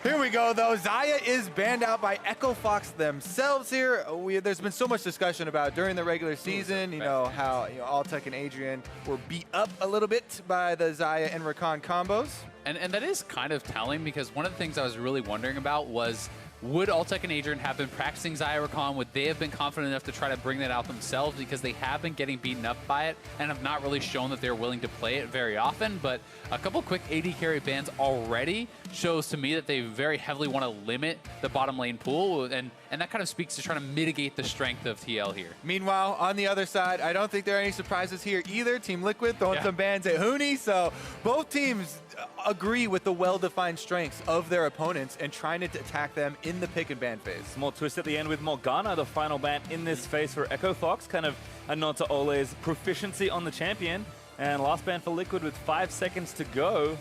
Here we go, though. Xayah is banned out by Echo Fox themselves here. There's been so much discussion about during the regular season, you know, how Altec and Adrian were beat up a little bit by the Xayah and Rakan combos. And that is kind of telling, because one of the things I was really wondering about was, would Altec and Adrian have been practicing Xayah Rakan? Would they have been confident enough to try to bring that out themselves? Because they have been getting beaten up by it and have not really shown that they're willing to play it very often. But a couple quick AD carry bans already shows to me that they very heavily want to limit the bottom lane pool. And that kind of speaks to trying to mitigate the strength of TL here. Meanwhile, on the other side, I don't think there are any surprises here either. Team Liquid throwing some bans at Huni. So both teams agree with the well-defined strengths of their opponents and trying to attack them in the pick and ban phase. Small twist at the end with Morgana, the final ban in this phase for Echo Fox. Kind of a nod to Olleh's proficiency on the champion. And last ban for Liquid with 5 seconds to go.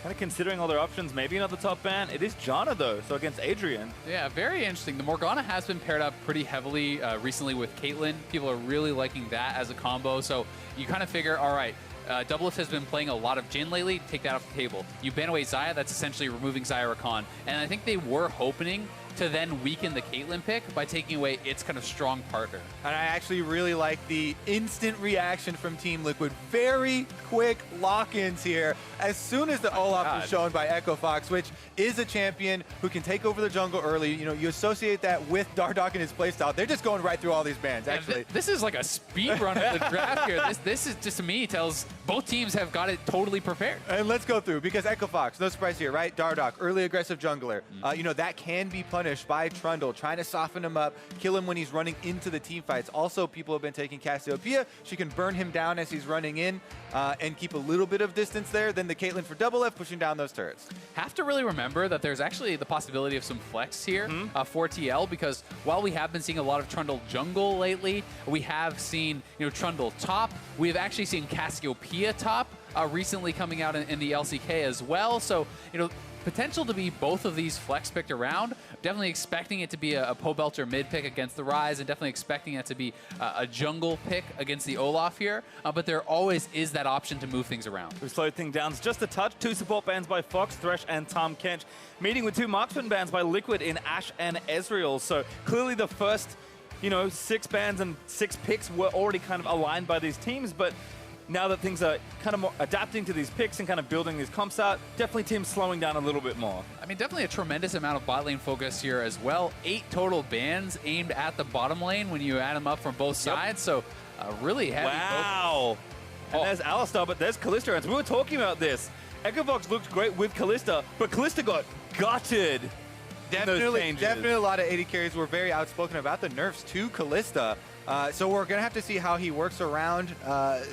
Kind of considering all their options, maybe another top ban. It is Janna, though, so against Adrian. Yeah, very interesting. The Morgana has been paired up pretty heavily recently with Caitlyn. People are really liking that as a combo. So you kind of figure, all right, DoubleLift has been playing a lot of Jhin lately. Take that off the table. You ban away Xayah, that's essentially removing Xayah Rakan. And I think they were hoping to then weaken the Caitlyn pick by taking away its kind of strong partner. And I actually really like the instant reaction from Team Liquid. Very quick lock-ins here. As soon as the Olaf was shown by Echo Fox, which is a champion who can take over the jungle early. You know, you associate that with Dardoch and his playstyle. They're just going right through all these bans, actually. This is like a speed run of the draft here. This is just, to me, tells both teams have got it totally prepared. And let's go through, because Echo Fox, no surprise here, right? Dardoch, early aggressive jungler. You know, that can be punished by Trundle, trying to soften him up, kill him when he's running into the team fights. Also, people have been taking Cassiopeia. She can burn him down as he's running in and keep a little bit of distance there. Then the Caitlyn for DoubleLift, pushing down those turrets. Have to really remember that there's actually the possibility of some flex here for TL, because while we have been seeing a lot of Trundle jungle lately, we have seen, you know, Trundle top. We've actually seen Cassiopeia top recently coming out in the LCK as well. So, you know, potential to be both of these flex picked around. Definitely expecting it to be a Pobelter mid pick against the Ryze, and definitely expecting it to be a jungle pick against the Olaf here. But there always is that option to move things around. We've slowed things down just a touch. 2 support bans by Fox, Thresh, and Tahm Kench. Meeting with 2 marksman bans by Liquid in Ashe and Ezreal. So clearly the first, you know, 6 bans and 6 picks were already kind of aligned by these teams, but now that things are kind of more adapting to these picks and kind of building these comps out, definitely teams slowing down a little bit more. I mean, definitely a tremendous amount of bot lane focus here as well. 8 total bans aimed at the bottom lane when you add them up from both sides. So really heavy. Wow. And there's Alistar, but there's Kalista. And we were talking about this. Echo Fox looked great with Kalista, but Kalista got gutted. Definitely a lot of AD carries were very outspoken about the nerfs to Kalista. So we're going to have to see how he works around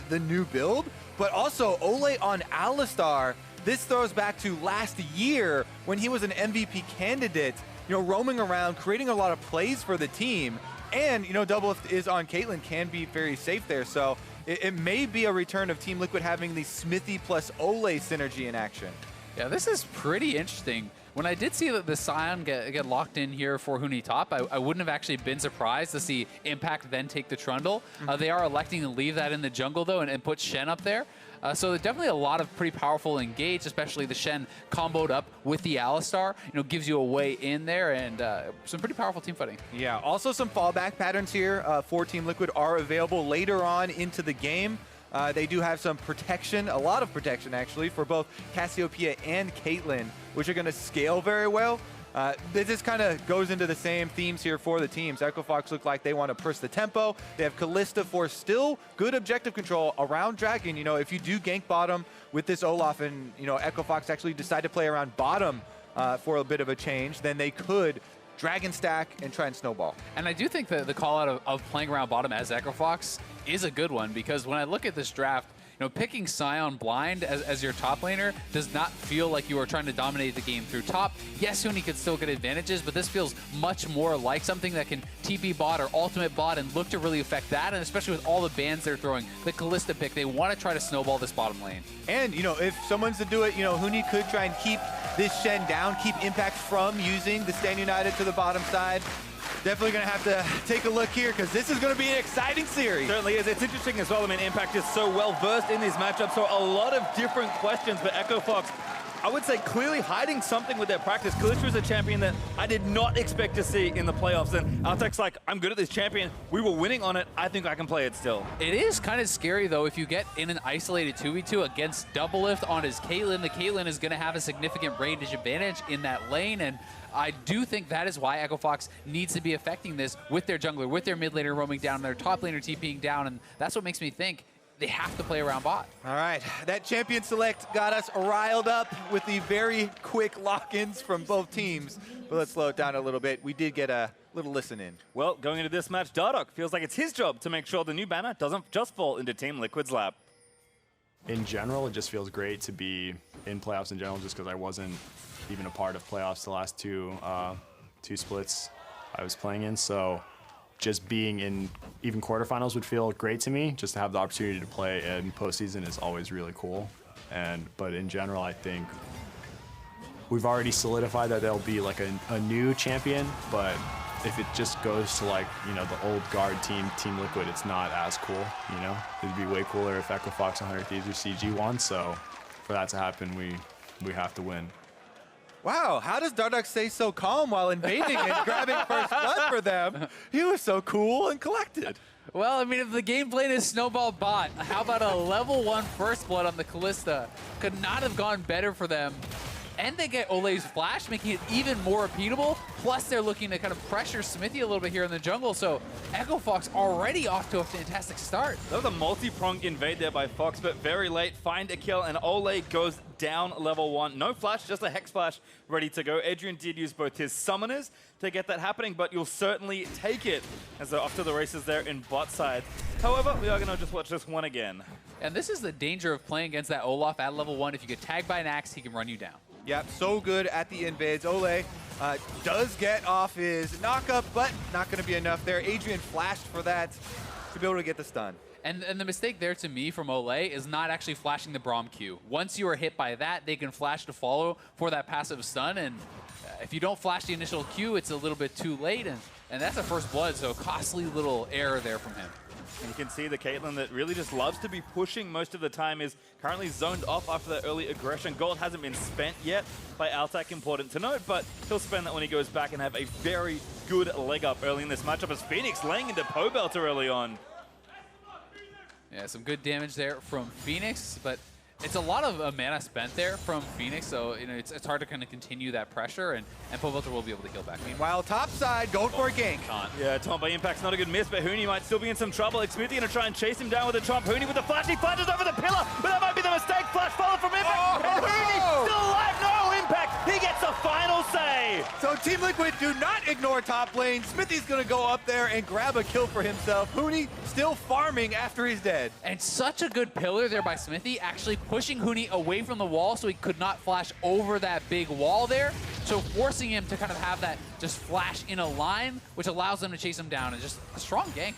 the new build. But also, Olleh on Alistar, this throws back to last year when he was an MVP candidate, you know, roaming around, creating a lot of plays for the team. And, you know, DoubleLift is on Caitlyn, can be very safe there. So it may be a return of Team Liquid having the Xmithie plus Olleh synergy in action. Yeah, this is pretty interesting. When I did see that the Sion get locked in here for Huni top, I wouldn't have actually been surprised to see Impact then take the Trundle. They are electing to leave that in the jungle, though, and put Shen up there. So there's definitely a lot of pretty powerful engage, especially the Shen comboed up with the Alistar. You know, gives you a way in there, and some pretty powerful team fighting. Yeah, also some fallback patterns here for Team Liquid are available later on into the game. They do have some protection, a lot of protection actually, for both Cassiopeia and Caitlyn, which are going to scale very well. This kind of goes into the same themes here for the teams. Echo Fox look like they want to press the tempo. They have Kalista for still good objective control around Dragon. You know, if you do gank bottom with this Olaf and, you know, Echo Fox actually decide to play around bottom for a bit of a change, then they could Dragon stack and try and snowball. And I do think that the call out of playing around bottom as Echo Fox is a good one, because when I look at this draft, you know, picking Sion blind as your top laner does not feel like you are trying to dominate the game through top. Yes, Huni could still get advantages, but this feels much more like something that can TP bot or ultimate bot and look to really affect that, and especially with all the bans they're throwing. The Kalista pick, they want to try to snowball this bottom lane. And, you know, if someone's to do it, you know, Huni could try and keep this Shen down, keep Impact from using the Stand United to the bottom side. Definitely going to have to take a look here, because this is going to be an exciting series. Certainly is. It's interesting as well. I mean, Impact is so well versed in these matchups, so a lot of different questions, but Echo Fox I would say, clearly hiding something with their practice. Kalista is a champion that I did not expect to see in the playoffs, and Altec's like, I'm good at this champion. We were winning on it. I think I can play it still. It is kind of scary, though, if you get in an isolated 2v2 against DoubleLift on his Caitlyn. The Caitlyn is going to have a significant range advantage in that lane, and I do think that is why Echo Fox needs to be affecting this with their jungler, with their mid laner roaming down, their top laner TPing down, and that's what makes me think they have to play around bot. All right, that champion select got us riled up with the very quick lock-ins from both teams. But let's slow it down a little bit. We did get a little listen in. Well, going into this match, Dardoch feels like it's his job to make sure the new banner doesn't just fall into Team Liquid's lap. In general, it just feels great to be in playoffs in general, just because I wasn't even a part of playoffs the last two splits I was playing in. So just being in even quarterfinals would feel great to me. Just to have the opportunity to play in postseason is always really cool. But in general, I think we've already solidified that there'll be like a new champion, but if it just goes to like, you know, the old guard team, Team Liquid, it's not as cool, you know? It'd be way cooler if Echo Fox, 100 Thieves, or CG won, so for that to happen, we have to win. Wow, how does Dardoch stay so calm while invading and grabbing first blood for them? He was so cool and collected. Well, I mean, if the game plan is snowball bot, how about a level 1 first blood on the Kalista? Could not have gone better for them. And they get Olleh's flash, making it even more repeatable. Plus, they're looking to kind of pressure Xmithie a little bit here in the jungle. So Echo Fox already off to a fantastic start. That was a multi-pronged invade there by Fox, but very late. Find a kill, and Olleh goes down level 1. No flash, just a Hex Flash ready to go. Adrian did use both his summoners to get that happening, but you'll certainly take it as they're off to the races there in bot side. However, we are going to just watch this one again. And this is the danger of playing against that Olaf at level 1. If you get tagged by an axe, he can run you down. Yep, so good at the invades. Olleh does get off his knock-up, but not going to be enough there. Adrian flashed for that to be able to get the stun. And the mistake there to me from Olleh is not actually flashing the Braum Q. Once you are hit by that, they can flash to follow for that passive stun, and if you don't flash the initial Q, it's a little bit too late, and that's a first blood, so a costly little error there from him. And you can see the Caitlyn that really just loves to be pushing most of the time is currently zoned off after that early aggression. Gold hasn't been spent yet by Altec, important to note, but he'll spend that when he goes back and have a very good leg up early in this matchup as Fenix laying into Pobelter early on. Yeah, some good damage there from Fenix, but it's a lot of mana spent there from Fenix, so you know it's hard to kind of continue that pressure, and Pobelter will be able to heal back. Meanwhile, top side, going for a gank. Yeah, Tomb by Impact's not a good miss, but Huni might still be in some trouble. Xmithie going to try and chase him down with a Trump. Huni with the flash, he flashes over the pillar, but that might be the mistake. Flash follow from Impact, and Huni still alive, no Impact. He gets the final say. So Team Liquid do not ignore top lane. Xmithie's going to go up there and grab a kill for himself. Huni still farming after he's dead. And such a good pillar there by Xmithie, actually pushing Huni away from the wall so he could not flash over that big wall there. So forcing him to kind of have that just flash in a line, which allows them to chase him down, and just a strong gank.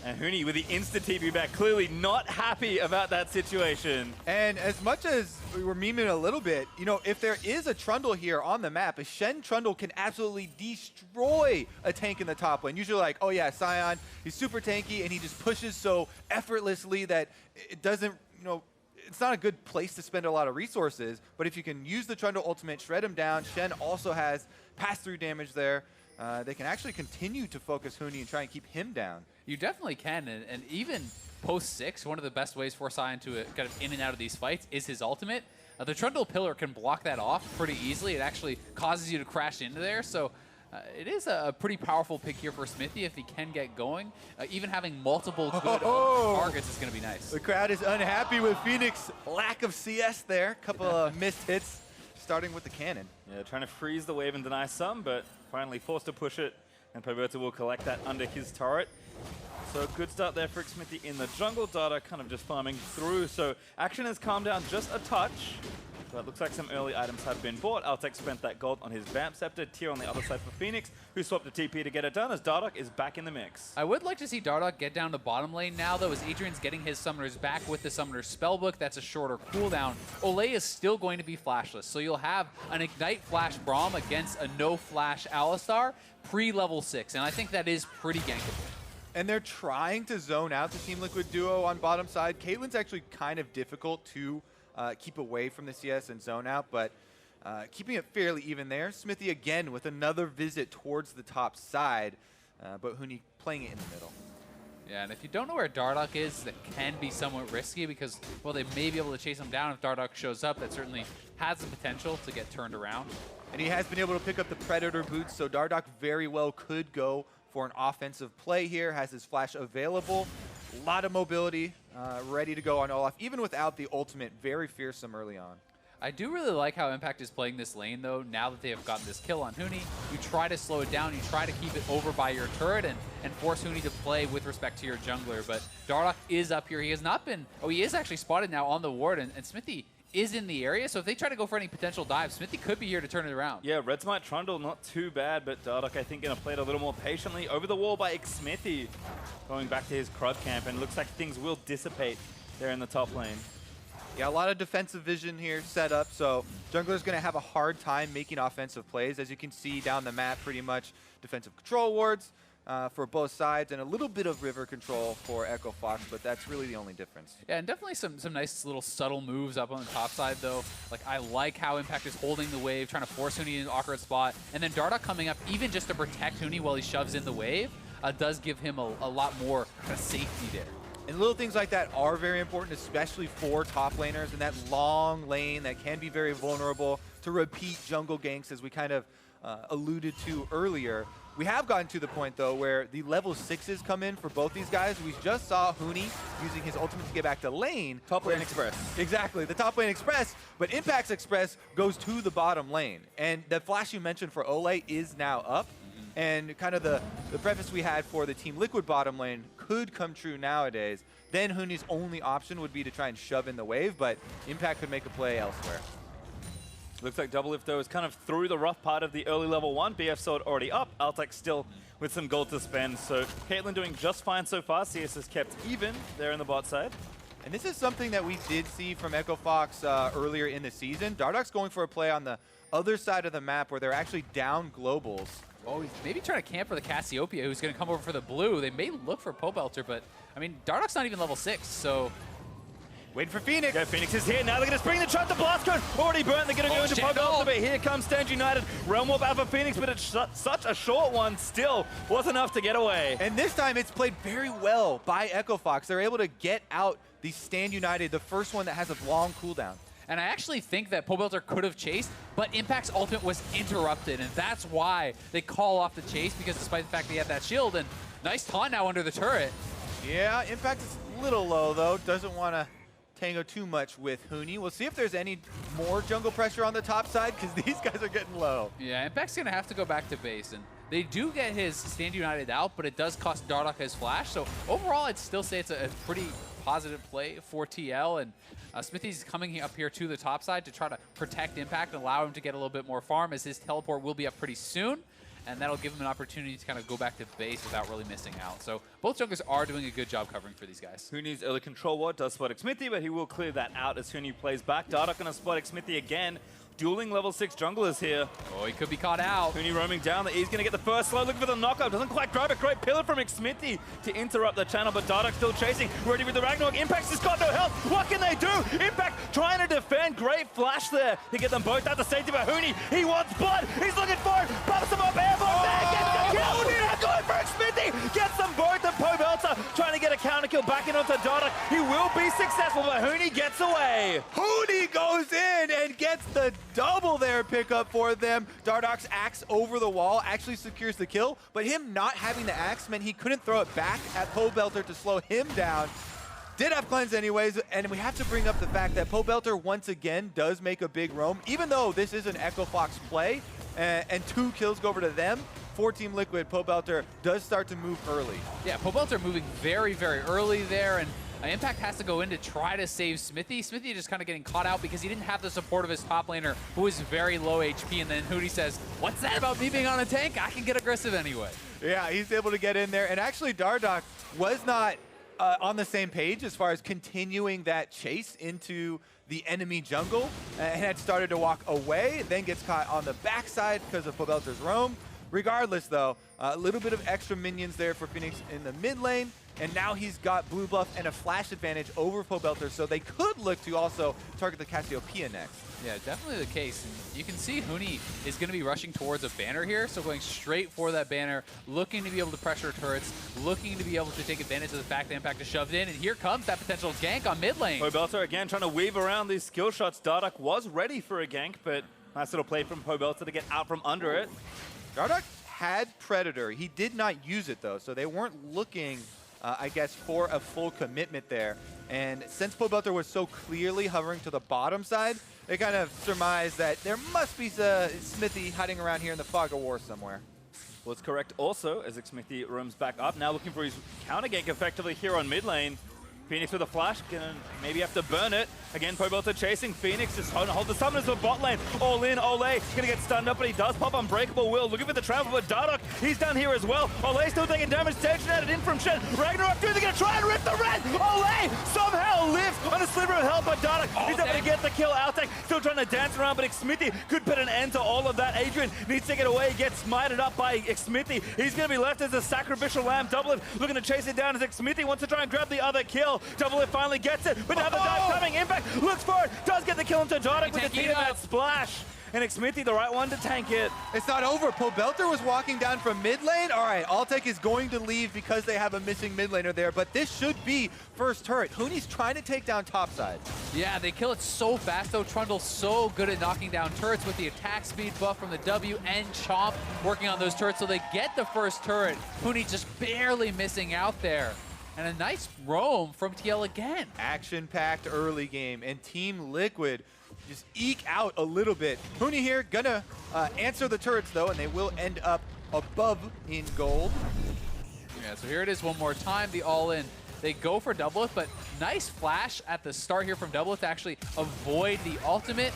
And Huni with the instant TP back, clearly not happy about that situation. And as much as we were memeing a little bit, you know, if there is a Trundle here on the map, a Shen Trundle can absolutely destroy a tank in the top lane. Usually like, oh yeah, Sion, he's super tanky and he just pushes so effortlessly that it doesn't, you know, it's not a good place to spend a lot of resources. But if you can use the Trundle ultimate, shred him down, Shen also has pass-through damage there. They can actually continue to focus Huni and try and keep him down. You definitely can, and even post-6, one of the best ways for Sion to get in and out of these fights is his ultimate. The Trundle pillar can block that off pretty easily. It actually causes you to crash into there, so it is a pretty powerful pick here for Xmithie if he can get going. Even having multiple good targets is going to be nice. The crowd is unhappy with Fenix. Lack of CS there. Couple of missed hits, starting with the cannon. Yeah, trying to freeze the wave and deny some, but finally forced to push it, and Pobelter will collect that under his turret. So good start there for Xmithie in the jungle. Dardoch kind of just farming through, so action has calmed down just a touch. But it looks like some early items have been bought. Altec spent that gold on his Vamp Scepter. Tier on the other side for Fenix, who swapped a TP to get it done as Dardoch is back in the mix. I would like to see Dardoch get down to bottom lane now, though, as Adrian's getting his summoners back with the Summoner's Spellbook. That's a shorter cooldown. Olleh is still going to be flashless, so you'll have an Ignite Flash Braum against a no-flash Alistar pre-level 6, and I think that is pretty gankable. And they're trying to zone out the Team Liquid duo on bottom side. Caitlyn's actually kind of difficult to keep away from the CS and zone out, but keeping it fairly even there. Xmithie again with another visit towards the top side, but Huni playing it in the middle. Yeah, and if you don't know where Dardoch is, that can be somewhat risky because, well, they may be able to chase him down if Dardoch shows up. That certainly has the potential to get turned around. And he has been able to pick up the Predator boots, so Dardoch very well could go for an offensive play here, has his flash available. A lot of mobility, ready to go on Olaf, even without the ultimate, very fearsome early on. I do really like how Impact is playing this lane, though. Now that they have gotten this kill on Huni, you try to slow it down. You try to keep it over by your turret and force Huni to play with respect to your jungler. But Dardoch is up here. He has not been... Oh, he is actually spotted now on the ward, and Xmithie is in the area. So if they try to go for any potential dives, Xmithie could be here to turn it around. Yeah, Red Smite Trundle, not too bad, but Dardoch, I think, going to play it a little more patiently. Over the wall by Xmithie, going back to his crud camp, and it looks like things will dissipate there in the top lane. Yeah, a lot of defensive vision here set up, so jungler's going to have a hard time making offensive plays. As you can see down the map, pretty much defensive control wards for both sides, and a little bit of river control for Echo Fox, but that's really the only difference. Yeah, and definitely some nice little subtle moves up on the top side, though. Like, I like how Impact is holding the wave, trying to force Huni in an awkward spot, and then Dardoch coming up even just to protect Huni while he shoves in the wave does give him a lot more kind of safety there. And little things like that are very important, especially for top laners, and that long lane that can be very vulnerable to repeat jungle ganks, as we kind of alluded to earlier. We have gotten to the point, though, where the level 6s come in for both these guys. We just saw Huni using his ultimate to get back to lane. Top lane express. Exactly, the top lane express, but Impact's express goes to the bottom lane. And the flash you mentioned for Olleh is now up. And kind of the preface we had for the Team Liquid bottom lane could come true nowadays. Then Huni's only option would be to try and shove in the wave, but Impact could make a play elsewhere. Looks like DoubleLift, though, is kind of through the rough part of the early level 1. BF sword already up. Altec still with some gold to spend. So Caitlyn doing just fine so far. CS is kept even there in the bot side. And this is something that we did see from Echo Fox earlier in the season. Dardoch's going for a play on the other side of the map where they're actually down globals. Oh, he's maybe trying to camp for the Cassiopeia, who's going to come over for the blue. They may look for Pobelter, but, I mean, Dardoch's not even level 6, so... Waiting for Fenix. Okay, Fenix is here. Now they're going to spring the trap. The blast cone already burnt. They're going to go into Pobelter, but here comes Stand United. Realm Warp out for Fenix, but it's such a short one still. Was enough to get away. And this time it's played very well by Echo Fox. They're able to get out the Stand United, the first one that has a long cooldown. And I actually think that Pobelter could have chased, but Impact's ultimate was interrupted, and that's why they call off the chase, because despite the fact that he had that shield, and nice taunt now under the turret. Yeah, Impact is a little low, though. Doesn't want to tango too much with Huni. We'll see if there's any more jungle pressure on the top side, because these guys are getting low. Yeah, Impact's going to have to go back to base, and they do get his Stand United out, but it does cost Dardoch his flash, so overall I'd still say it's a pretty positive play for TL, and Xmithie's coming up here to the top side to try to protect Impact and allow him to get a little bit more farm, as his teleport will be up pretty soon, and that'll give him an opportunity to kind of go back to base without really missing out. So both junglers are doing a good job covering for these guys. Huni's early control ward does spot Xmithie, but he will clear that out as Huni plays back. Dardoch going to spot Xmithie again. Dueling level 6 junglers here. Oh, he could be caught out. Huni roaming down. He's going to get the first slow. Looking for the knockup. Doesn't quite grab it. Great pillar from Xmithie to interrupt the channel, but Dardoch still chasing. Ready with the Ragnarok. Impact's just got no health. What can they do? Impact trying to defend. Great flash there to get them both out to safety, but Huni, he wants blood. He's looking for it. Pops them up. Airborne there. Gets the kill. Huni going for Xmithie. Gets them both. And Pobelter trying to get a counter kill back in onto Dardoch. He will be successful, but Huni gets away. Huni goes in and gets the double there pickup for them. Dardoch's axe over the wall actually secures the kill, but him not having the axe meant he couldn't throw it back at Pobelter to slow him down. Did have cleanse anyways, and we have to bring up the fact that Pobelter once again does make a big roam, even though this is an Echo Fox play, and 2 kills go over to them. For Team Liquid, Pobelter does start to move early. Yeah, Pobelter moving very, very early there, and Impact has to go in to try to save Xmithie. Xmithie just kind of getting caught out because he didn't have the support of his top laner, who is very low HP, and then Huni says, what's that about me being on a tank? I can get aggressive anyway. Yeah, he's able to get in there, and actually Dardoch was not on the same page as far as continuing that chase into the enemy jungle, and had started to walk away, then gets caught on the backside because of Pobelter's roam. Regardless, though, a little bit of extra minions there for Fenix in the mid lane, and now he's got blue buff and a flash advantage over Pobelter, so they could look to also target the Cassiopeia next. Yeah, definitely the case. And you can see Huni is going to be rushing towards a banner here, so going straight for that banner, looking to be able to pressure turrets, looking to be able to take advantage of the fact that Impact is shoved in, and here comes that potential gank on mid lane. Pobelter again trying to weave around these skill shots. Dardoch was ready for a gank, but nice little play from Pobelter to get out from under it. Dardoch had Predator. He did not use it, though, so they weren't looking, I guess, for a full commitment there. And since Pobelter was so clearly hovering to the bottom side, they kind of surmised that there must be a Xmithie hiding around here in the fog of war somewhere. Well, it's correct also, as Xmithie roams back up, now looking for his counter gank effectively here on mid lane. Phoenix with a flash, gonna maybe have to burn it. Again, Pobelter chasing Phoenix, just trying to hold the summoners for bot lane. All in, Olleh gonna get stunned up, but he does pop Unbreakable Will. Looking for the travel, but Dardoch, he's down here as well. Olleh still taking damage, tension added in from Shen. Ragnarok dude, they're gonna try and rip the red. Olleh somehow lives on a sliver of health, but Dardoch, he's able to get the kill. Altec still trying to dance around, but Xmithie could put an end to all of that. Adrian needs to get away, gets smited up by Xmithie. He's gonna be left as a sacrificial lamb. DoubleLift looking to chase it down as Xmithie wants to try and grab the other kill. DoubleLift finally gets it, but now the dive coming. Impact looks for it, does get the kill into Dardoch with the team that splash. And Xmithie the right one to tank it. It's not over. Pobelter was walking down from mid lane. All right, Altec is going to leave because they have a missing mid laner there, but this should be first turret. Huni's trying to take down topside. Yeah, they kill it so fast, though. Trundle's so good at knocking down turrets with the attack speed buff from the W and Chomp working on those turrets, so they get the first turret. Huni just barely missing out there. And a nice roam from TL again. Action-packed early game, and Team Liquid just eke out a little bit. Huni here gonna answer the turrets, though, and they will end up above in gold. Yeah, so here it is one more time, the all-in. They go for DoubleLift, but nice flash at the start here from DoubleLift to actually avoid the ultimate.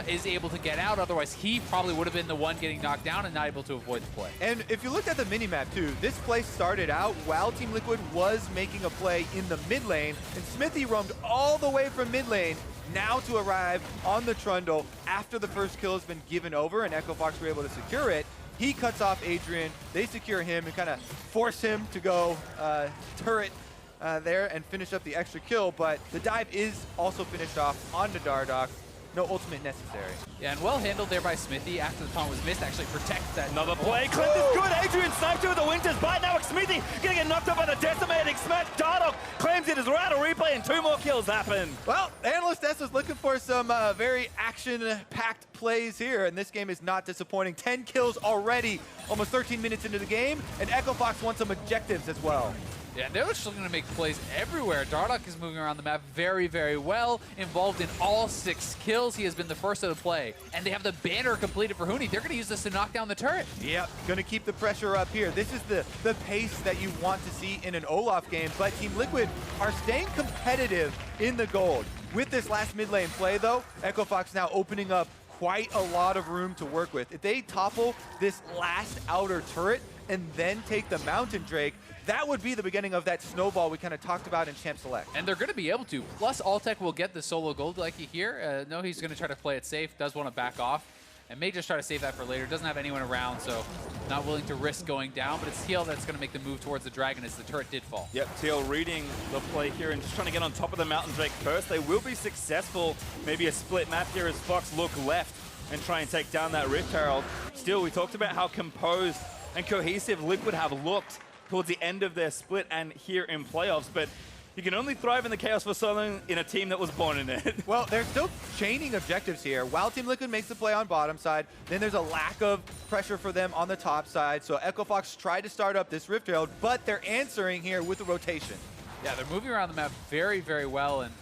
Is able to get out, otherwise he probably would have been the one getting knocked down and not able to avoid the play. And if you looked at the minimap too, this play started out while Team Liquid was making a play in the mid lane, and Xmithie roamed all the way from mid lane now to arrive on the Trundle after the first kill has been given over and Echo Fox were able to secure it. He cuts off Adrian, they secure him and kind of force him to go turret there and finish up the extra kill, but the dive is also finished off onto Dardoch. No ultimate necessary. Yeah, and well handled there by Xmithie after the taunt was missed, actually protects that. Another play, Clint is good. Adrian sniped with the Winter's Bite. Now Xmithie gonna get knocked up by the decimating smash. Dardoch claims it is right. A replay and 2 more kills happen. Well, Analyst S was looking for some very action-packed plays here, and this game is not disappointing. 10 kills already, almost 13 minutes into the game, and Echo Fox wants some objectives as well. Yeah, they're just looking to make plays everywhere. Dardoch is moving around the map very, very well, involved in all 6 kills. He has been the first of the play, and they have the banner completed for Huni. They're going to use this to knock down the turret. Yep, going to keep the pressure up here. This is the pace that you want to see in an Olaf game, but Team Liquid are staying competitive in the gold. With this last mid lane play, though, Echo Fox now opening up quite a lot of room to work with. If they topple this last outer turret and then take the Mountain Drake, that would be the beginning of that snowball we kind of talked about in Champ Select. And they're going to be able to. Plus, Altec will get the solo gold like you hear. No, he's going to try to play it safe, does want to back off, and may just try to save that for later. Doesn't have anyone around, so not willing to risk going down, but it's TL that's going to make the move towards the Dragon as the turret did fall. Yep, TL reading the play here and just trying to get on top of the Mountain Drake first. They will be successful. Maybe a split map here as Fox look left and try and take down that Rift Herald. Still, we talked about how composed and cohesive Liquid have looked towards the end of their split and here in playoffs, but you can only thrive in the chaos for so long in a team that was born in it. Well, they're still chaining objectives here. While Team Liquid makes the play on bottom side, then there's a lack of pressure for them on the top side, so Echo Fox tried to start up this Rift Herald, but they're answering here with the rotation. Yeah, they're moving around the map very, very well, and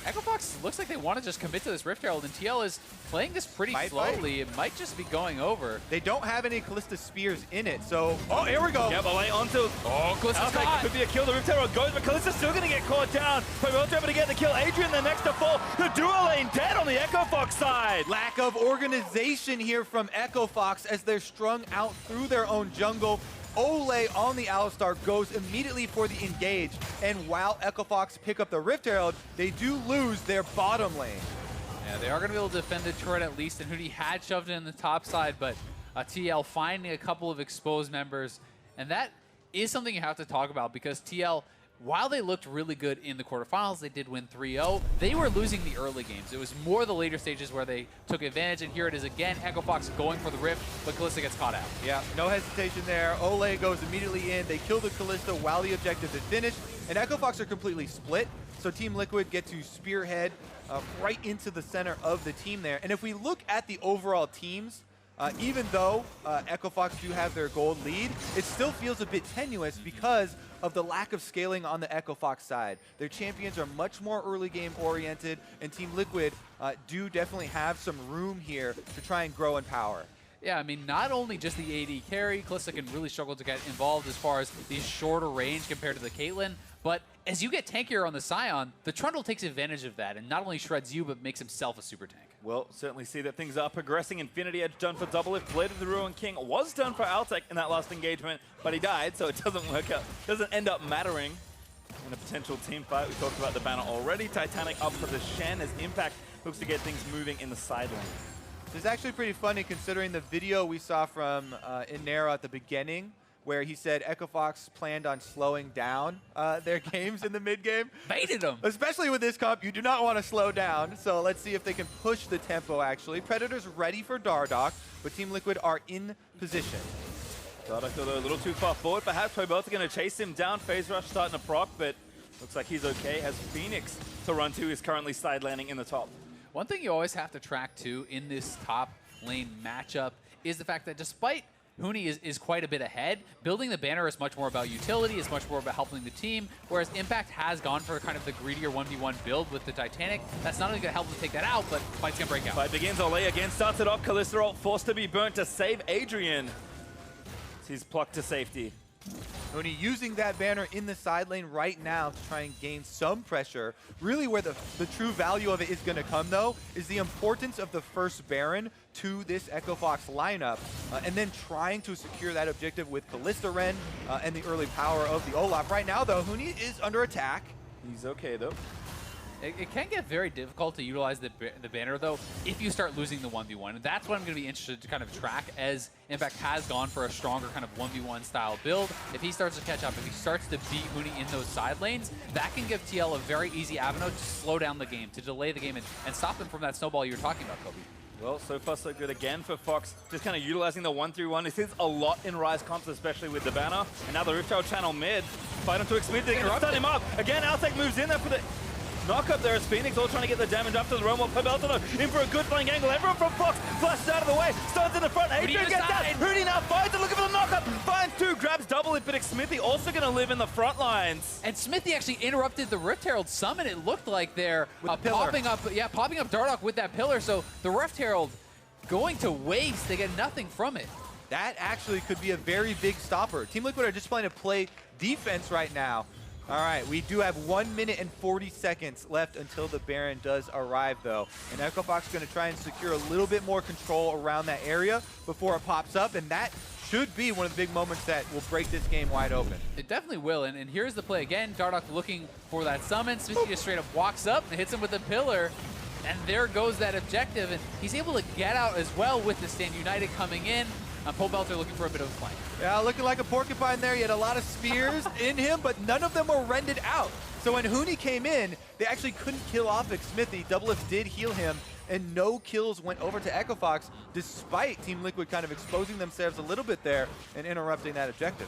Echo Fox looks like they want to just commit to this Rift Herald, and TL is playing this pretty slowly. It might just be going over. They don't have any Kalista spears in it, so... Oh, here we go. Yep, Olleh onto... Oh, Kalista's caught. Could be a kill. The Rift Herald goes, but Kalista's still going to get caught down. Pobelter able to get the kill. Adrian the next to fall. The duo lane dead on the Echo Fox side. Lack of organization here from Echo Fox as they're strung out through their own jungle. Olleh on the Alistar goes immediately for the engage, and while Echo Fox pick up the Rift Herald, they do lose their bottom lane. Yeah, they are going to be able to defend the turret at least, and Huni had shoved it in the top side, but TL finding a couple of exposed members, and that is something you have to talk about because TL, while they looked really good in the quarterfinals, they did win 3-0, they were losing the early games. It was more the later stages where they took advantage, and here it is again, Echo Fox going for the Rift, but Kalista gets caught out. Yeah, no hesitation there. Olleh goes immediately in. They kill the Kalista while the objective is finished, and Echo Fox are completely split, so Team Liquid get to spearhead right into the center of the team there. And if we look at the overall teams, even though Echo Fox do have their gold lead, it still feels a bit tenuous because of the lack of scaling on the Echo Fox side. Their champions are much more early game oriented, and Team Liquid do definitely have some room here to try and grow in power. Yeah, I mean, not only just the AD carry, Kalista can really struggle to get involved as far as these shorter range compared to the Caitlyn, but as you get tankier on the Sion, the Trundle takes advantage of that and not only shreds you, but makes himself a super tank. We'll certainly see that things are progressing. Infinity Edge done for DoubleLift. Blade of the Ruin King was done for Altec in that last engagement, but he died, so it doesn't work out. Doesn't end up mattering in a potential team fight. We talked about the banner already. Titanic up for the Shen as Impact looks to get things moving in the side lane. It's actually pretty funny considering the video we saw from Inera at the beginning, where he said Echo Fox planned on slowing down their games in the mid game. Baited them. Especially with this comp, you do not want to slow down. So let's see if they can push the tempo, actually. Predator's ready for Dardoch, but Team Liquid are in position. Dardoch, although a little too far forward, perhaps Pobelter going to chase him down. Phase Rush starting to proc, but looks like he's okay. Has Fenix to run to, is currently side landing in the top. One thing you always have to track, too, in this top lane matchup is the fact that despite Huni is quite a bit ahead, building the banner is much more about utility, is much more about helping the team, whereas Impact has gone for kind of the greedier 1v1 build with the Titanic. That's not only going to help them take that out, but fight's going to break out. Fight begins. Olleh again starts it off. Kalista ult forced to be burnt to save Adrian. He's plucked to safety. Huni using that banner in the side lane right now to try and gain some pressure. Really where the true value of it is going to come, though, is the importance of the first Baron to this Echo Fox lineup, and then trying to secure that objective with Kalista Ren and the early power of the Olaf. Right now, though, Huni is under attack. He's okay, though. It can get very difficult to utilize the banner, though, if you start losing the 1v1. And that's what I'm going to be interested to kind of track, as Impact has gone for a stronger kind of 1v1 style build. If he starts to catch up, if he starts to beat Huni in those side lanes, that can give TL a very easy avenue to slow down the game, to delay the game, and stop them from that snowball you were talking about, Kobe. Well, so far so good again for Fox, just kind of utilizing the 1-3-1. It seems a lot in Ryze comps, especially with the banner. And now the Rift Child channel mid. Fight onto Xmithie, they're going to stun him up. Again, Altec moves in there for the knock up there as Fenix all trying to get the damage after the realm of Pobelter in for a good flank angle. Everyone from Fox flashes out of the way, starts in the front. Adrian gets down. Huni now finds it, looking for the knock up. Finds two, grabs DoubleLift, but Xmithie also going to live in the front lines. And Xmithie actually interrupted the Rift Herald summon, it looked like there, popping up Dardoch with that pillar. So the Rift Herald going to waste, they get nothing from it. That actually could be a very big stopper. Team Liquid are just playing to play defense right now. All right, we do have 1 minute and 40 seconds left until the Baron does arrive, though. And Echo Fox is going to try and secure a little bit more control around that area before it pops up, and that should be one of the big moments that will break this game wide open. It definitely will, and here's the play again. Dardoch looking for that summon. Xmithie just straight up walks up and hits him with the pillar, and there goes that objective, and he's able to get out as well with the Stand United coming in. Pobelter looking for a bit of a flank. Yeah, looking like a porcupine there. He had a lot of spears in him, but none of them were rendered out. So when Huni came in, they actually couldn't kill off Xmithie. DoubleLift did heal him, and no kills went over to Echo Fox, despite Team Liquid kind of exposing themselves a little bit there and interrupting that objective.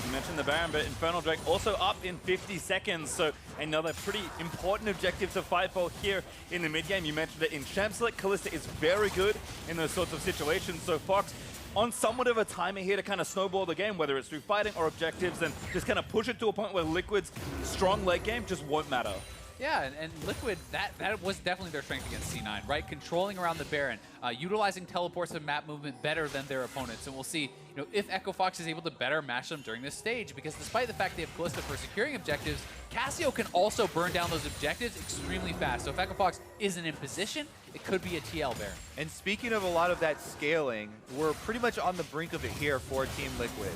You mentioned the Baron, but Infernal Drake also up in 50 seconds, so another pretty important objective to fight for here in the mid game. You mentioned it in champ select. Kalista is very good in those sorts of situations, so Fox on somewhat of a timer here to kind of snowball the game, whether it's through fighting or objectives, and just kind of push it to a point where Liquid's strong late game just won't matter. Yeah, and Liquid, that was definitely their strength against C9, right? Controlling around the Baron, utilizing teleports and map movement better than their opponents. And we'll see, if Echo Fox is able to better match them during this stage, because despite the fact they have Kalista for securing objectives, Cassio can also burn down those objectives extremely fast. So if Echo Fox isn't in position, it could be a TL Baron. And speaking of a lot of that scaling, we're pretty much on the brink of it here for Team Liquid.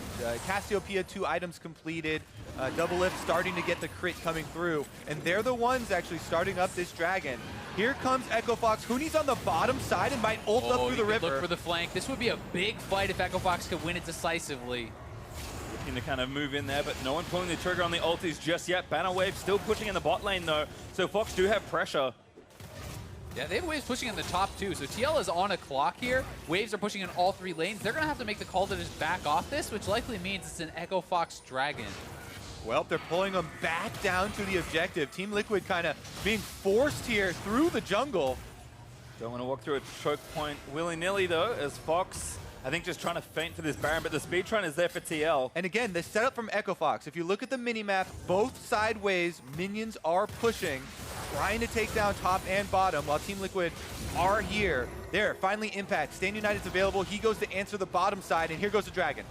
Cassiopeia, 2 items completed. DoubleLift starting to get the crit coming through. And they're the ones actually starting up this dragon. Here comes Echo Fox. Huni's on the bottom side and might ult up through the river. Look for the flank. This would be a big fight if Echo Fox could win it decisively. Looking to kind of move in there, but no one pulling the trigger on the ultis just yet. Banner Wave still pushing in the bot lane though, so Fox do have pressure. Yeah, they have Waves pushing in the top 2, so TL is on a clock here. Waves are pushing in all 3 lanes. They're going to have to make the call to just back off this, which likely means it's an Echo Fox Dragon. Well, they're pulling them back down to the objective. Team Liquid kind of being forced here through the jungle. Don't want to walk through a choke point willy-nilly though, as Fox, I think, just trying to feint for this Baron, but the speed run is there for TL. And again, the setup from Echo Fox, if you look at the mini-map, both sideways minions are pushing, trying to take down top and bottom, while Team Liquid are here. There, finally Impact. Stand United's available. He goes to answer the bottom side, and here goes the Dragon.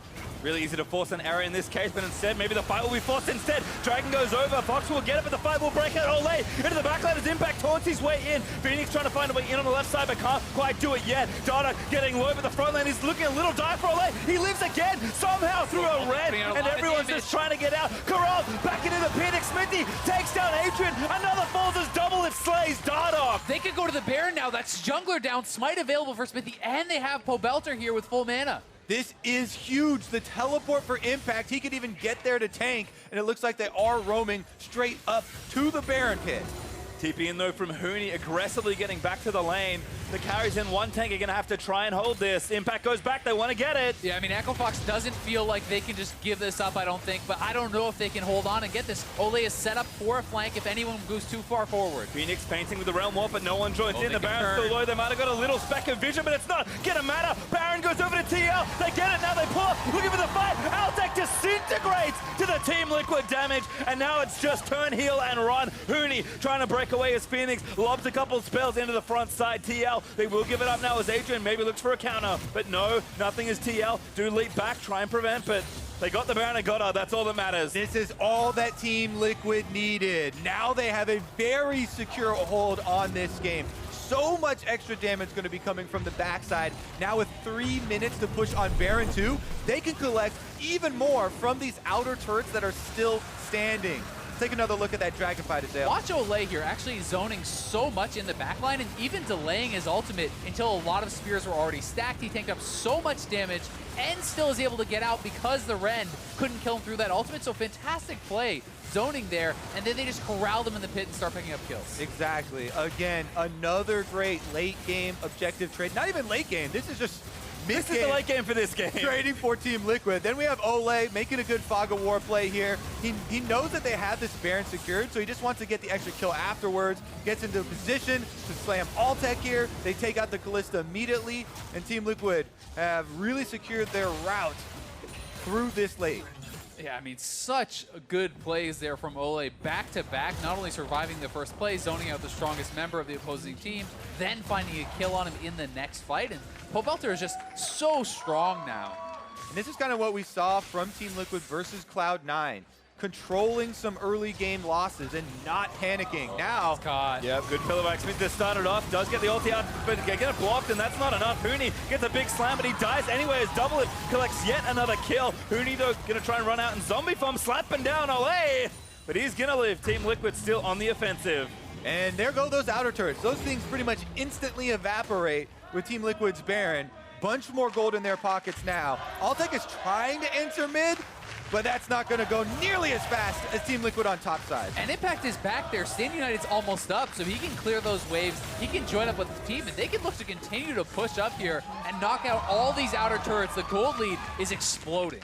Really easy to force an error in this case, but instead, maybe the fight will be forced instead. Dragon goes over, Fox will get it, but the fight will break out. Olleh into the backline as Impact taunts his way in. Fenix trying to find a way in on the left side, but can't quite do it yet. Dardoch getting low, but the front lane is looking a little dire for Olleh. He lives again, somehow through a red, and everyone's just trying to get out. Corral back into the pit. Xmithie takes down Adrian. Another falls as DoubleLift slays Dardoch. They could go to the Baron now. That's jungler down, smite available for Xmithie, and they have Pobelter here with full mana. This is huge. The teleport for Impact. He could even get there to tank, and it looks like they are roaming straight up to the Baron pit. TP in though from Huni, aggressively getting back to the lane. The carries in one tank are going to have to try and hold this. Impact goes back, they want to get it. Yeah, I mean, Echo Fox doesn't feel like they can just give this up, I don't think, but I don't know if they can hold on and get this. Olleh is set up for a flank if anyone goes too far forward. Phoenix painting with the Realm Warp, but no one joins in. The Baron's still low. They might have got a little speck of vision, but it's not gonna matter. Baron goes over to TL. They get it, now they pull up, looking for the fight. Altec disintegrates to the Team Liquid damage, and now it's just turn, heal, and run. Huni trying to break away as Phoenix lobs a couple spells into the front side. TL, they will give it up now as Adrian maybe looks for a counter, but no, nothing as TL. Do leap back, try and prevent, but they got the Baron and got her. That's all that matters. This is all that Team Liquid needed. Now they have a very secure hold on this game. So much extra damage going to be coming from the backside. Now with 3 minutes to push on Baron 2, they can collect even more from these outer turrets that are still standing. Take another look at that dragon fight, Azael. Watch Olleh here actually zoning so much in the backline and even delaying his ultimate until a lot of spears were already stacked. He tanked up so much damage and still is able to get out because the Rend couldn't kill him through that ultimate. So fantastic play zoning there, and then they just corralled him in the pit and start picking up kills. Exactly. Again, another great late game objective trade. Not even late game. This is just This is the late game for this game. Trading for Team Liquid. Then we have Olleh making a good Fog of War play here. He knows that they have this Baron secured, so he just wants to get the extra kill afterwards. Gets into a position to slam Altec here. They take out the Kalista immediately, and Team Liquid have really secured their route through this late. Yeah, I mean, such good plays there from Olleh back-to-back, not only surviving the first play, zoning out the strongest member of the opposing team, then finding a kill on him in the next fight. And Pobelter is just so strong now. And this is kind of what we saw from Team Liquid versus Cloud9. Controlling some early game losses and not panicking. Now, yeah, good pillar by Xmithie to start it off. Does get the ulti out, but get it blocked, and that's not enough. Huni gets a big slam, but he dies anyway as DoubleLift collects yet another kill. Huni, though, gonna try and run out, and Zombie Farm slapping down Olleh, but he's gonna live. Team Liquid still on the offensive. And there go those outer turrets. Those things pretty much instantly evaporate with Team Liquid's Baron. Bunch more gold in their pockets now. Altec is trying to enter mid, but that's not going to go nearly as fast as Team Liquid on top side. And Impact is back there. Stand United's almost up, so he can clear those waves. He can join up with the team, and they can look to continue to push up here and knock out all these outer turrets. The gold lead is exploding.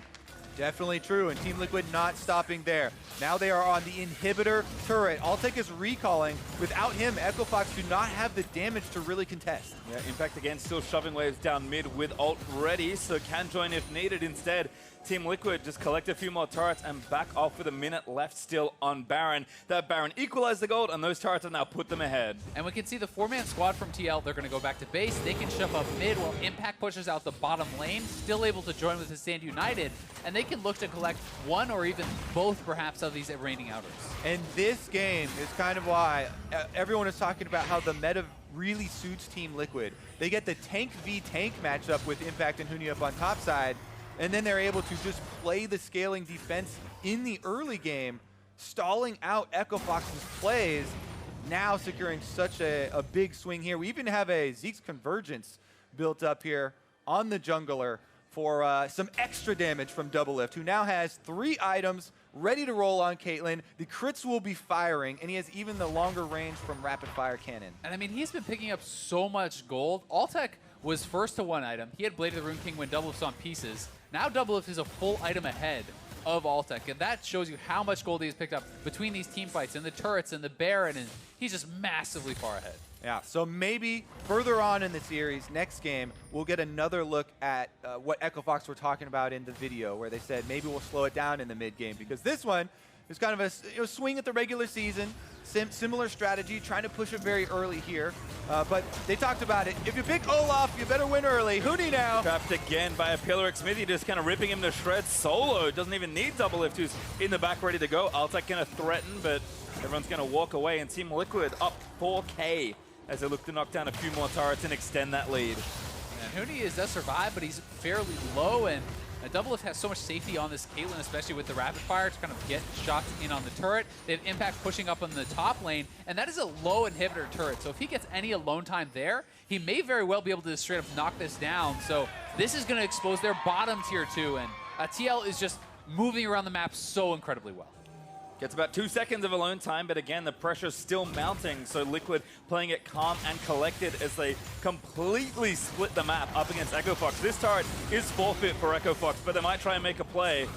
Definitely true, and Team Liquid not stopping there. Now they are on the inhibitor turret. Altec is recalling. Without him, Echo Fox do not have the damage to really contest. Yeah, Impact again still shoving waves down mid with ult ready, so can join if needed. Instead, Team Liquid just collect a few more turrets and back off with a minute left still on Baron. That Baron equalized the gold, and those turrets have now put them ahead. And we can see the 4-man squad from TL. They're going to go back to base. They can shove up mid while Impact pushes out the bottom lane, still able to join with the Stand United, and they can look to collect one or even both, perhaps, of these reigning outers. And this game is kind of why everyone is talking about how the meta really suits Team Liquid. They get the tank v tank matchup with Impact and Huni up on top side, and then they're able to just play the scaling defense in the early game, stalling out Echo Fox's plays, now securing such a big swing here. We even have a Zeke's Convergence built up here on the jungler for some extra damage from DoubleLift, who now has 3 items ready to roll on Caitlyn. The crits will be firing, and he has even the longer range from rapid fire cannon. And I mean, he's been picking up so much gold. Altec was first to 1 item. He had Blade of the Rune King when DoubleLift's on pieces. Now DoubleLift is a full item ahead of Altec, and that shows you how much gold he has picked up between these team fights and the turrets and the Baron, and he's just massively far ahead. Yeah, so maybe further on in the series, next game, we'll get another look at what Echo Fox were talking about in the video, where they said maybe we'll slow it down in the mid game, because this one is kind of a swing at the regular season, similar strategy, trying to push it very early here. But they talked about it. If you pick Olaf, you better win early. Huni now. Trapped again by a pillar. Xmithie just kind of ripping him to shreds solo. Doesn't even need DoubleLift, who's in the back ready to go. Altec going to threaten, but everyone's going to walk away. And Team Liquid up 4K as they look to knock down a few more turrets and extend that lead. And Huni does survive, but he's fairly low, and DoubleLift has so much safety on this Caitlyn, especially with the rapid fire, to kind of get shots in on the turret. They have Impact pushing up on the top lane, and that is a low inhibitor turret. So if he gets any alone time there, he may very well be able to straight up knock this down. So this is going to expose their bottom tier 2, and TL is just moving around the map so incredibly well. Gets about 2 seconds of alone time, but again, the pressure's still mounting, so Liquid playing it calm and collected as they completely split the map up against Echo Fox. This turret is forfeit for Echo Fox, but they might try and make a play.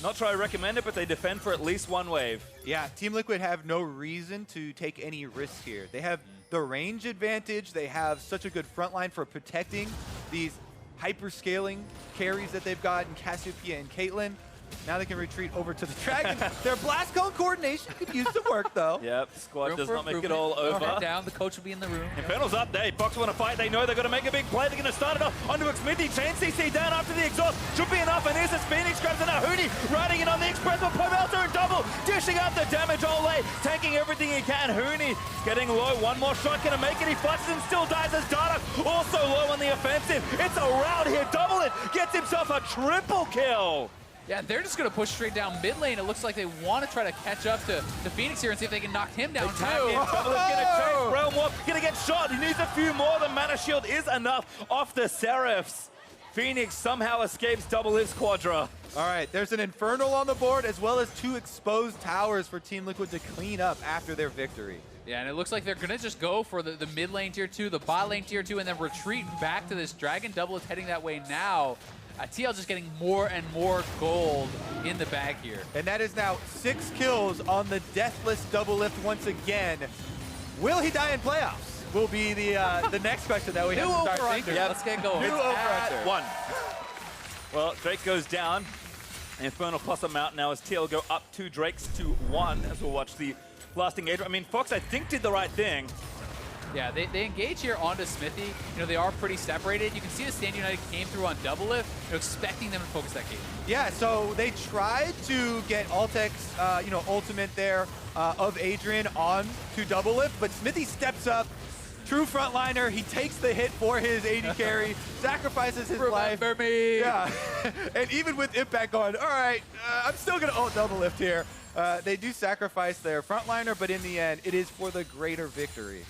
Not try to recommend it, but they defend for at least 1 wave. Yeah, Team Liquid have no reason to take any risks here. They have the range advantage. They have such a good front line for protecting these hyper-scaling carries that they've got in Cassiopeia and Caitlyn. Now they can retreat over to the Dragon. Their blast cone coordination could use some work, though. Yep, squad Room does for not make it improvement. all over. Head down, the coach will be in the room. Infernal's up there. Fox want to fight. They know they're going to make a big play. They're going to start it off onto Xmithie. Chain CC down after the exhaust. Should be enough. And here's this Fenix grabs and a Huni riding in on the express with Pobelter and double. Dishing out the damage. Olleh taking everything he can. Huni getting low. 1 more shot. Going to make it. He flushes and still dies as Dardoch also low on the offensive. It's a rout here. DoubleLift gets himself a triple kill. Yeah, they're just going to push straight down mid lane. It looks like they want to try to catch up to Fenix here and see if they can knock him down too. DoubleLift's going to chase. Braum going to get shot. He needs a few more. The mana shield is enough off the Seraphs. Fenix somehow escapes DoubleLift's Quadra. All right, there's an Infernal on the board, as well as 2 exposed towers for Team Liquid to clean up after their victory. Yeah, and it looks like they're going to just go for the mid lane tier 2, the bot lane tier 2, and then retreat back to this Dragon. DoubleLift heading that way now. TL just getting more and more gold in the bag here. And that is now 6 kills on the deathless DoubleLift once again. Will he die in playoffs? Will be the next question that we have to start thinking. Yep. Let's get going. New over-under. 1. Well, Drake goes down. Infernal plus a mount now as TL go up 2 Drakes to 1 as we'll watch the last engagement. I mean, Fox, I think, did the right thing. Yeah, they engage here onto Xmithie. You know, they are pretty separated. You can see the Stand United came through on DoubleLift, expecting them to focus that game. Yeah, so they tried to get Altec's, ultimate there of Adrian on to DoubleLift, but Xmithie steps up, true frontliner. He takes the hit for his AD carry, sacrifices his life. Remember me. Yeah, and even with Impact going, all right, I'm still going to ult DoubleLift here. They do sacrifice their frontliner, but in the end, it is for the greater victory.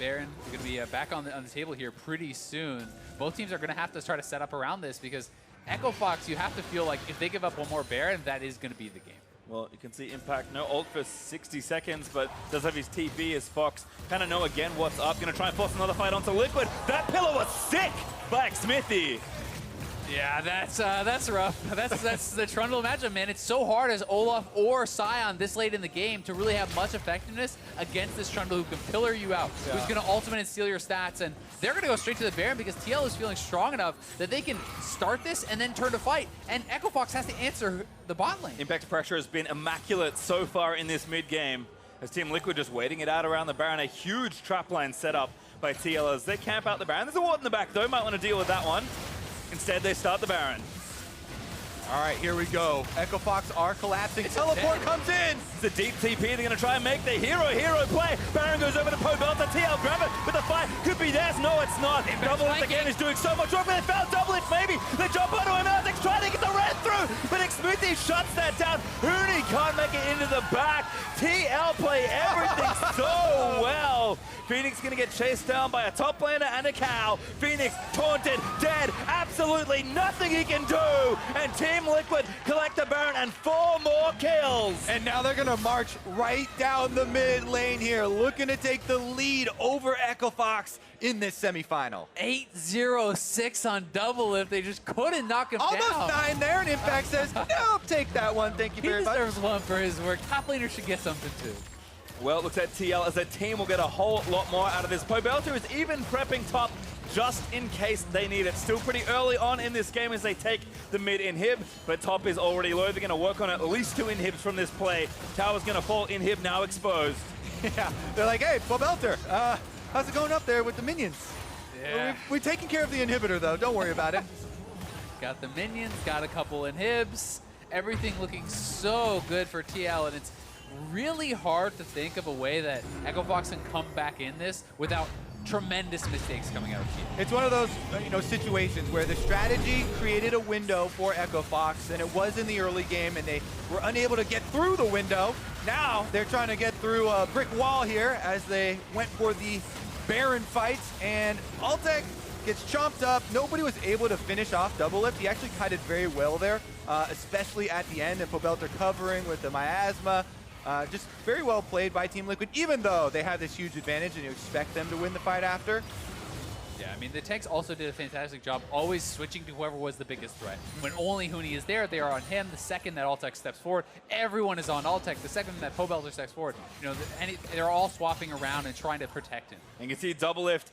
Baron is going to be back on the table here pretty soon. Both teams are going to have to try to set up around this because Echo Fox, you have to feel like if they give up 1 more Baron, that is going to be the game. Well, you can see Impact, no ult for 60 seconds, but does have his TP as Fox kind of know again what's up. Going to try and force another fight onto Liquid. That pillar was sick by Xmithie. Yeah, that's rough. That's the Trundle matchup, man. It's so hard as Olaf or Sion this late in the game to really have much effectiveness against this Trundle who can pillar you out, who's going to ultimate and steal your stats, and they're going to go straight to the Baron because TL is feeling strong enough that they can start this and then turn to fight, and Echo Fox has to answer the bot lane. Impact pressure has been immaculate so far in this mid game, as Team Liquid just waiting it out around the Baron. A huge trap line set up by TL as they camp out the Baron. There's a ward in the back though, might want to deal with that one. Instead, they start the Baron. All right, here we go. Echo Fox are collapsing. Teleport comes in. It's a deep TP. They're going to try and make the hero play. Baron goes over to Pobelter. TL grab it with a fight. Could be theirs. No, it's not. DoubleLift again is doing so much work, but they found DoubleLift maybe. They jump onto him. Altec's trying to get the red through, but Xmithie shuts that down. Huni can't make it into the back. TL play everything so well. Fenix going to get chased down by a top laner and a cow. Fenix taunted, dead. Absolutely nothing he can do. And Team Liquid collect the Baron and 4 more kills. And now they're going to march right down the mid lane here, looking to take the lead over Echo Fox in this semifinal. 8-0-6 on DoubleLift. They just couldn't knock him down. Almost 9 there, and Impact says, nope, take that one. Thank you very much. He deserves one for his work. Top laner should get something too. Well, it looks like TL as a team will get a whole lot more out of this. Pobelter is even prepping top just in case they need it. Still pretty early on in this game as they take the mid inhib, but top is already low. They're going to work on at least 2 inhibs from this play. Tower's going to fall, inhib now exposed. Yeah, they're like, hey, Pobelter, how's it going up there with the minions? Yeah. We've taken care of the inhibitor, though. Don't worry about it. Got the minions, got a couple inhibs. Everything looking so good for TL, and it's really hard to think of a way that Echo Fox can come back in this without tremendous mistakes coming out of team. It's one of those situations where the strategy created a window for Echo Fox, and it was in the early game, and they were unable to get through the window. Now they're trying to get through a brick wall here as they went for the Baron fight, and Altec gets chomped up. Nobody was able to finish off DoubleLift. He actually kited very well there, especially at the end, and Pobelter covering with the miasma. Just very well played by Team Liquid, even though they have this huge advantage and you expect them to win the fight after. Yeah, I mean, the tanks also did a fantastic job always switching to whoever was the biggest threat. When only Huni is there, they are on him. The second that Altec steps forward, everyone is on Altec. The second that Pobelter steps forward, they're all swapping around and trying to protect him. And you can see DoubleLift.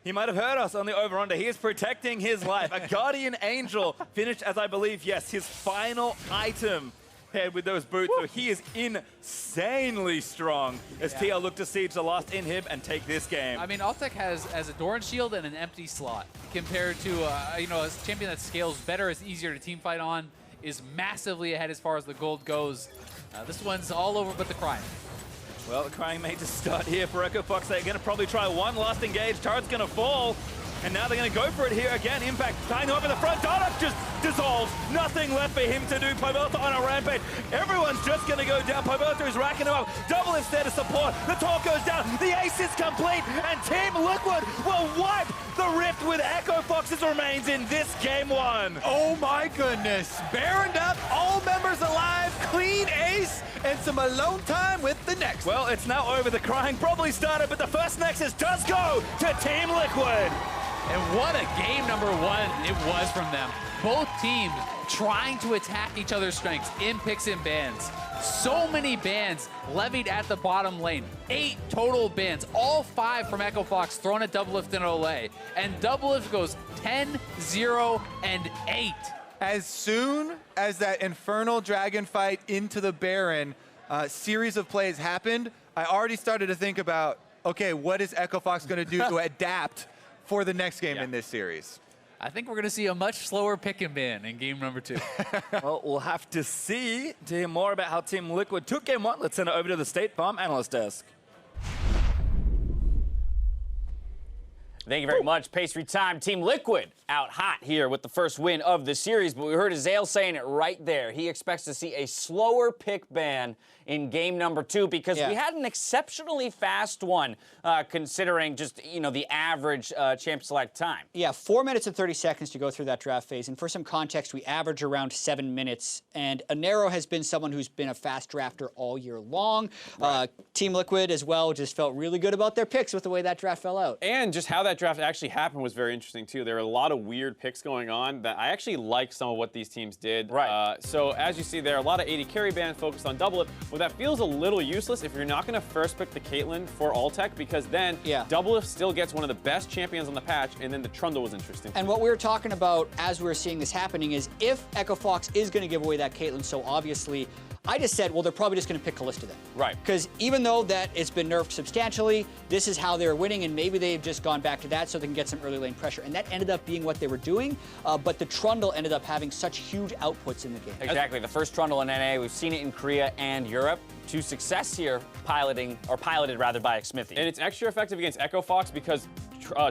He might have heard us on the over-under. He is protecting his life. A Guardian Angel finished as, I believe, yes, his final item paired with those boots. So he is insanely strong as TL look to siege the last inhib and take this game. I mean, Altec has a Doran shield and an empty slot compared to a champion that scales better, is easier to team fight on, is massively ahead as far as the gold goes. This one's all over but the crying. Well, the crying may just start here for Echo Fox. They're going to probably try one last engage. Turret's going to fall. And now they're going to go for it here again. Impact tying over the front. Dardoch just dissolves. Nothing left for him to do. Pobelter on a rampage. Everyone's just going to go down. Pobelter is racking him up. DoubleLift there to support. The talk goes down. The ace is complete. And Team Liquid will wipe the rift with Echo Fox's remains in this game 1. Oh my goodness. Baroned up, all members alive, clean ace, and some alone time with the Nexus. Well, it's now over. The crying probably started, but the first Nexus does go to Team Liquid. And what a game number 1 it was from them. Both teams trying to attack each other's strengths in picks and bans. So many bans levied at the bottom lane. 8 total bans, all 5 from Echo Fox thrown at DoubleLift and Olleh. And DoubleLift goes 10, 0, and 8. As soon as that Infernal Dragon fight into the Baron series of plays happened, I already started to think about, okay, what is Echo Fox going to do to adapt for the next game in this series? I think we're going to see a much slower pick and ban in game number 2. Well, we'll have to see to hear more about how Team Liquid took game 1. Let's send it over to the State Farm analyst desk. Thank you very much. PastryTime. Team Liquid out hot here with the first win of the series, but we heard Azael saying it right there. He expects to see a slower pick ban in game number 2 because we had an exceptionally fast one considering just, the average champ select time. Yeah, 4 minutes and 30 seconds to go through that draft phase. And for some context, we average around 7 minutes. And Anero has been someone who's been a fast drafter all year long. Right. Team Liquid as well just felt really good about their picks with the way that draft fell out. And just how that that draft actually happened was very interesting too. There were a lot of weird picks going on that I actually liked some of what these teams did. Right. So as you see there, a lot of AD carry bans focused on DoubleLift. Well, that feels a little useless if you're not going to first pick the Caitlyn for Altec, because then DoubleLift still gets one of the best champions on the patch, and then the Trundle was interesting. And what we were talking about as we were seeing this happening is if Echo Fox is going to give away that Caitlyn so obviously, I just said, well, they're probably just going to pick Kalista then. Right. Because even though that it's been nerfed substantially, this is how they're winning, and maybe they've just gone back to that so they can get some early lane pressure. And that ended up being what they were doing, but the Trundle ended up having such huge outputs in the game. Exactly. The first Trundle in NA, we've seen it in Korea and Europe. To success here, piloted rather by Xmithie. And it's extra effective against Echo Fox because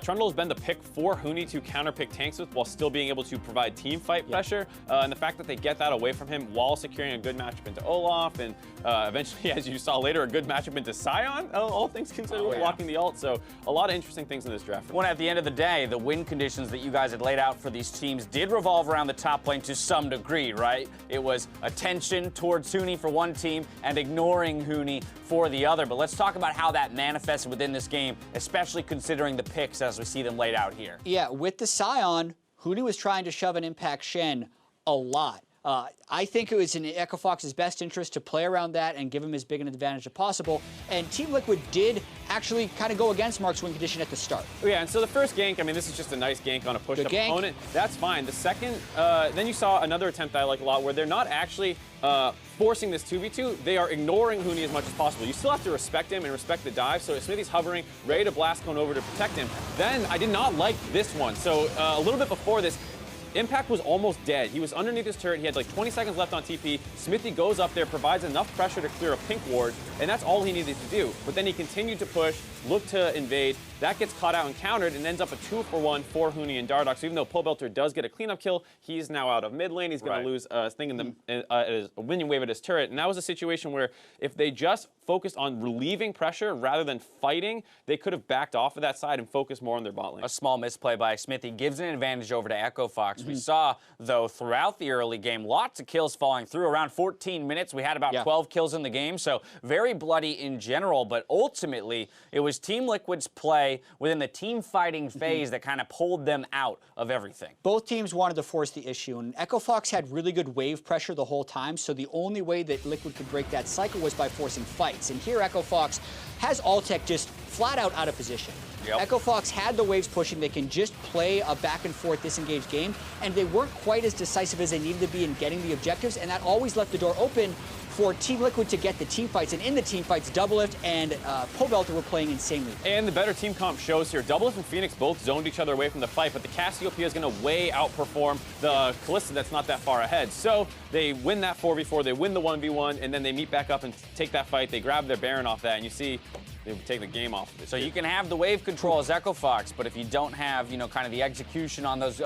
Trundle has been the pick for Huni to counterpick tanks with while still being able to provide team fight pressure. And the fact that they get that away from him while securing a good matchup into Olaf and eventually, as you saw later, a good matchup into Sion, all things considered, blocking the ult. So a lot of interesting things in this draft. When at the end of the day, the win conditions that you guys had laid out for these teams did revolve around the top lane to some degree, right? It was attention towards Huni for one team and ignoring Huni for the other. But let's talk about how that manifested within this game, especially considering the picks as we see them laid out here. Yeah, with the Sion, Huni was trying to shove an impact Shen a lot. I think it was in Echo Fox's best interest to play around that and give him as big an advantage as possible. And Team Liquid did actually kind of go against Mark's win condition at the start. Yeah, and so the first gank, I mean, this is just a nice gank on a push-up opponent. That's fine. The second, then you saw another attempt that I like a lot where they're not actually forcing this 2v2. They are ignoring Huni as much as possible. You still have to respect him and respect the dive. So Xmithie's hovering, ready to blast cone over to protect him. Then I did not like this one. So a little bit before this, Impact was almost dead. He was underneath his turret. He had like 20 seconds left on TP. Xmithie goes up there, provides enough pressure to clear a pink ward, and that's all he needed to do. But then he continued to push, looked to invade. That gets caught out and countered and ends up a 2-for-1 for Huni and Dardoch. So even though Pobelter does get a cleanup kill, he's now out of mid lane. He's going to lose a thing in the a minion wave at his turret. And that was a situation where if they just focused on relieving pressure rather than fighting, they could have backed off of that side and focused more on their bot lane. A small misplay by Xmithie gives an advantage over to Echo Fox. We saw, though, throughout the early game, lots of kills falling through. Around 14 minutes, we had about 12 kills in the game, so very bloody in general. But ultimately, it was Team Liquid's play within the team fighting phase that kind of pulled them out of everything. Both teams wanted to force the issue, and Echo Fox had really good wave pressure the whole time, so the only way that Liquid could break that cycle was by forcing fights. And here Echo Fox has Altec just flat out of position. Echo Fox had the waves pushing. They can just play a back and forth disengaged game, and they weren't quite as decisive as they needed to be in getting the objectives, and that always left the door open for Team Liquid to get the team fights. And in the team fights, DoubleLift and Pobelter were playing insanely. And the better team comp shows here. DoubleLift and Fenix both zoned each other away from the fight, but the Cassiopeia is going to way outperform the Kalista that's not that far ahead. So they win that 4v4, they win the 1v1, and then they meet back up and take that fight. They grab their Baron off that, and you see they would take the game off of it. So you can have the wave control as Echo Fox, but if you don't have, you know, kind of the execution on those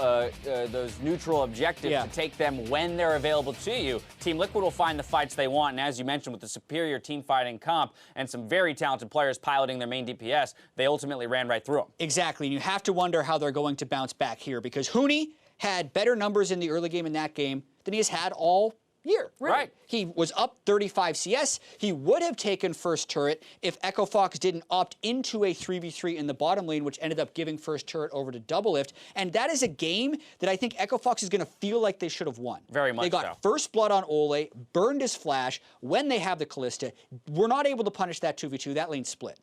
neutral objectives to take them when they're available to you, Team Liquid will find the fights they want. And as you mentioned, with the superior team fighting comp and some very talented players piloting their main DPS, they ultimately ran right through them. Exactly, and you have to wonder how they're going to bounce back here, because Huni had better numbers in the early game in that game than he has had all year. Really. Right. He was up 35 CS. He would have taken first turret if Echo Fox didn't opt into a 3v3 in the bottom lane, which ended up giving first turret over to DoubleLift. And that is a game that I think Echo Fox is going to feel like they should have won. Very much so. They got first blood on Olleh, burned his flash. When they have the Kalista, we're not able to punish that 2v2. That lane split.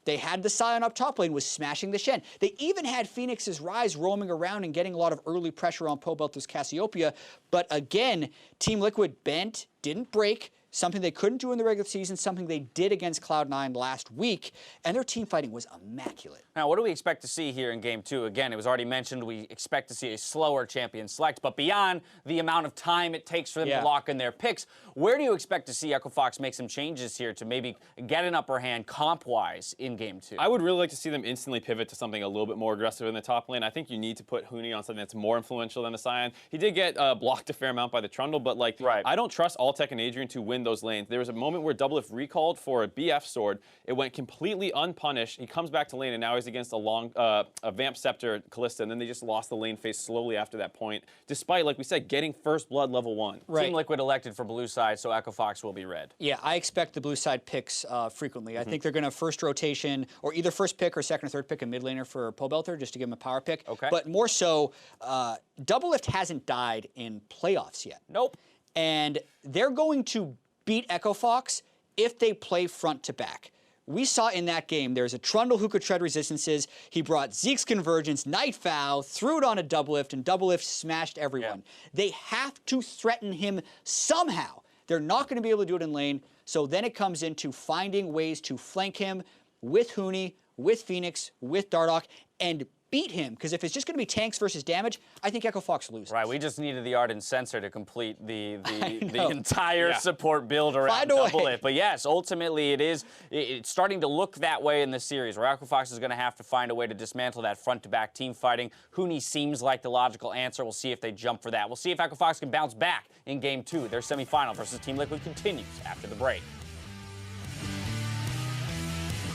They had the Sion up top lane, was smashing the Shen. They even had Fenix's Ryze roaming around and getting a lot of early pressure on Pobelter's Cassiopeia. But again, Team Liquid bent, didn't break, something they couldn't do in the regular season, something they did against Cloud9 last week, and their team fighting was immaculate. Now, what do we expect to see here in Game 2? Again, it was already mentioned we expect to see a slower champion select, but beyond the amount of time it takes for them to lock in their picks, where do you expect to see Echo Fox make some changes here to maybe get an upper hand comp-wise in Game 2? I would really like to see them instantly pivot to something a little bit more aggressive in the top lane. I think you need to put Huni on something that's more influential than a Sion. He did get blocked a fair amount by the Trundle, but like I don't trust Altec and Adrian to win win those lanes. There was a moment where DoubleLift recalled for a BF sword. It went completely unpunished. He comes back to lane, and now he's against a Vamp Scepter Kalista, and then they just lost the lane phase slowly after that point, despite, like we said, getting first blood level 1. Right. Team Liquid elected for blue side, so Echo Fox will be red. Yeah, I expect the blue side picks frequently. I think they're going to first rotation, or either first pick or second or third pick a mid laner for Pobelter, just to give him a power pick. Okay. But more so, DoubleLift hasn't died in playoffs yet. Nope. And they're going to beat Echo Fox if they play front to back. We saw in that game, there's a Trundle who could tread resistances. He brought Zeke's Convergence, Nightfowl, threw it on a DoubleLift, and DoubleLift smashed everyone. Yeah. They have to threaten him somehow. They're not going to be able to do it in lane, so then it comes into finding ways to flank him with Huni, with Fenix, with Dardoch, and beat him, because if it's just going to be tanks versus damage, I think Echo Fox loses. Right, we just needed the Ardent Sensor to complete the entire support build around DoubleLift. But yes, ultimately it's starting to look that way in the series, where Echo Fox is going to have to find a way to dismantle that front-to-back team fighting. Huni seems like the logical answer. We'll see if they jump for that. We'll see if Echo Fox can bounce back in Game 2. Their semifinal versus Team Liquid continues after the break.